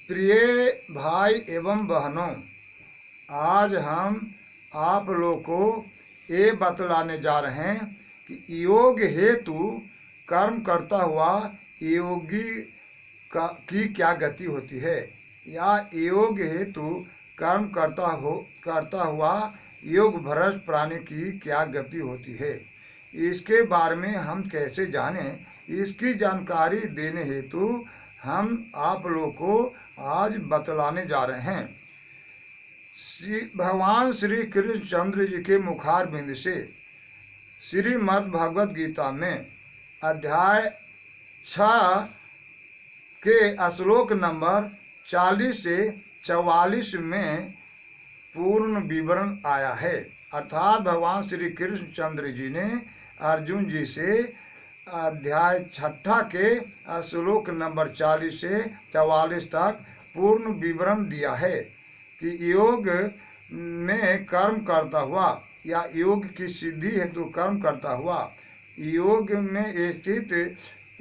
प्रिय भाई एवं बहनों, आज हम आप लोग को ये बतलाने जा रहे हैं कि योग हेतु कर्म करता हुआ योगी की क्या गति होती है, या योग हेतु कर्म करता हुआ योग भ्रष्ट प्राणी की क्या गति होती है। इसके बारे में हम कैसे जानें, इसकी जानकारी देने हेतु हम आप लोग को आज बतलाने जा रहे हैं। भगवान श्री कृष्ण चंद्र जी के मुखार बिंद से श्रीमद् भगवद गीता में अध्याय 6 के श्लोक नंबर 40 से 44 में पूर्ण विवरण आया है। अर्थात भगवान श्री कृष्ण चंद्र जी ने अर्जुन जी से अध्याय 6 के श्लोक नंबर 40 से 44 तक पूर्ण विवरण दिया है कि योग में कर्म करता हुआ या योग की सिद्धि हेतु कर्म करता हुआ योग में स्थित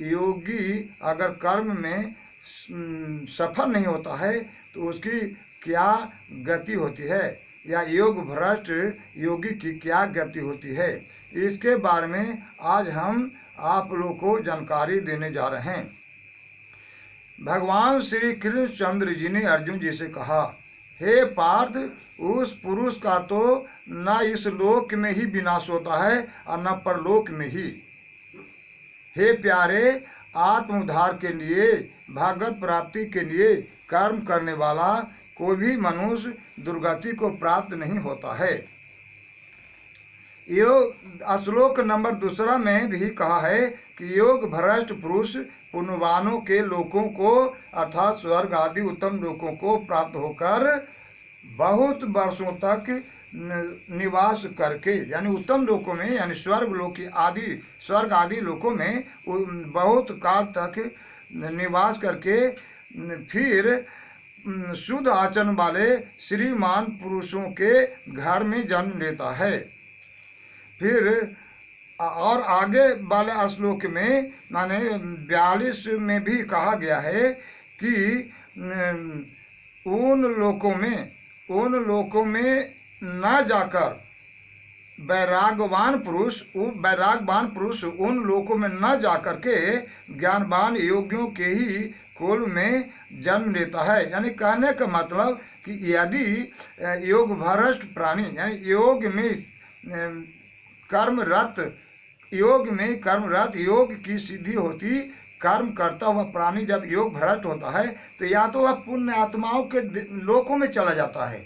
योगी अगर कर्म में सफल नहीं होता है तो उसकी क्या गति होती है, या योग भ्रष्ट योगी की क्या गति होती है। इसके बारे में आज हम आप लोग को जानकारी देने जा रहे हैं। भगवान श्री कृष्ण चंद्र जी ने अर्जुन जी से कहा, हे पार्थ, उस पुरुष का तो न इस लोक में ही विनाश होता है और न परलोक में ही। हे प्यारे, आत्म उद्धार के लिए, भागवत प्राप्ति के लिए कर्म करने वाला कोई भी मनुष्य दुर्गति को प्राप्त नहीं होता है। योग श्लोक नंबर 2 में भी कहा है कि योग भ्रष्ट पुरुष पुण्यवानों के लोकों को अर्थात स्वर्ग आदि उत्तम लोकों को प्राप्त होकर बहुत वर्षों तक निवास करके, यानी उत्तम लोकों में, यानी स्वर्ग आदि लोकों में बहुत काल तक निवास करके फिर शुद्ध आचरण वाले श्रीमान पुरुषों के घर में जन्म लेता है। फिर और आगे वाले श्लोक में माने 42 में भी कहा गया है कि उन लोकों में न जाकर वैरागवान पुरुष उन लोकों में न जाकर के ज्ञानवान योगियों के ही कुल में जन्म लेता है। यानी कहने का मतलब कि यदि योग भ्रष्ट प्राणी यानी योग कर्मरत योग की सिद्धि होती कर्म करता हुआ प्राणी जब योग भ्रष्ट होता है तो या तो वह पुण्य आत्माओं के लोकों में चला जाता है,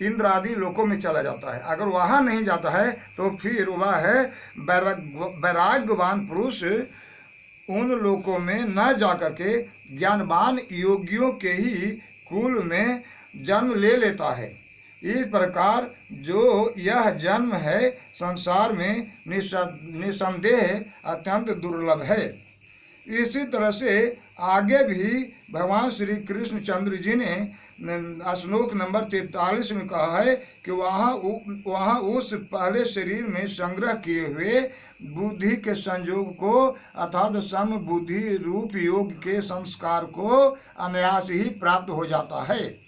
इंद्र आदि लोकों में चला जाता है। अगर वहाँ नहीं जाता है तो फिर वह है वैराग्यवान पुरुष उन लोकों में न जाकर के ज्ञानवान योगियों के ही कुल में जन्म ले लेता है। इस प्रकार जो यह जन्म है संसार में निसंदेह अत्यंत दुर्लभ है। इसी तरह से आगे भी भगवान श्री कृष्ण चंद्र जी ने श्लोक नंबर 43 में कहा है कि वहाँ उस पहले शरीर में संग्रह किए हुए बुद्धि के संयोग को अर्थात सम बुद्धि रूप योग के संस्कार को अनायास ही प्राप्त हो जाता है।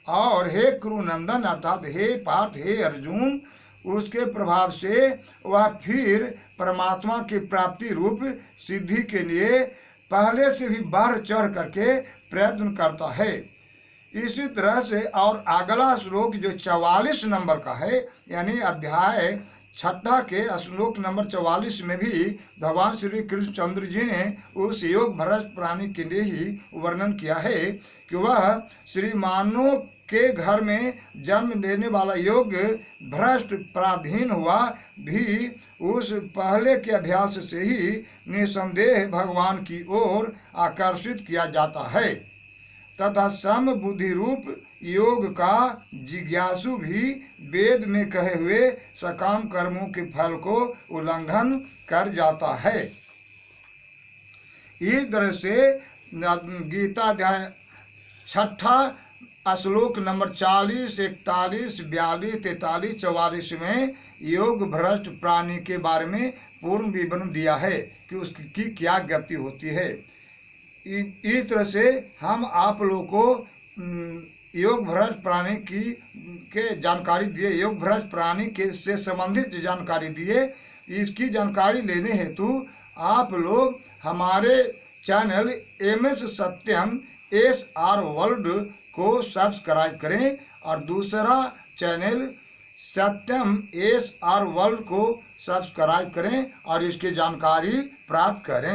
और हे कुरुनंदन अर्थात हे पार्थ, हे अर्जुन, उसके प्रभाव से वह फिर परमात्मा की प्राप्ति रूप सिद्धि के लिए पहले से भी बढ़ चढ़ करके प्रयत्न करता है। इसी तरह से और अगला श्लोक जो 44 नंबर का है, यानी अध्याय 6 के श्लोक नंबर 44 में भी भगवान श्री कृष्ण चंद्र जी ने उस योग भ्रष्ट प्राणी के लिए ही वर्णन किया है कि वह श्रीमानों के घर में जन्म लेने वाला योग भ्रष्ट पराधीन हुआ भी उस पहले के अभ्यास से ही निसंदेह भगवान की ओर आकर्षित किया जाता है तथा सम बुद्धि रूप योग का जिज्ञासु भी वेद में कहे हुए सकाम कर्मों के फल को उल्लंघन कर जाता है। इस तरह से गीता अध्याय 6 श्लोक नंबर 40, 41, 42, 43, 44 में योग भ्रष्ट प्राणी के बारे में पूर्ण विवरण दिया है कि उसकी क्या गति होती है। इस तरह से हम आप लोग को योग भ्रष्ट प्राणी के जानकारी दिए, योग भ्रष्ट प्राणी के से संबंधित जानकारी दिए। इसकी जानकारी लेने हेतु आप लोग हमारे चैनल MS सत्यम SR वर्ल्ड को सब्सक्राइब करें और दूसरा चैनल सत्यम SR वर्ल्ड को सब्सक्राइब करें और इसकी जानकारी प्राप्त करें।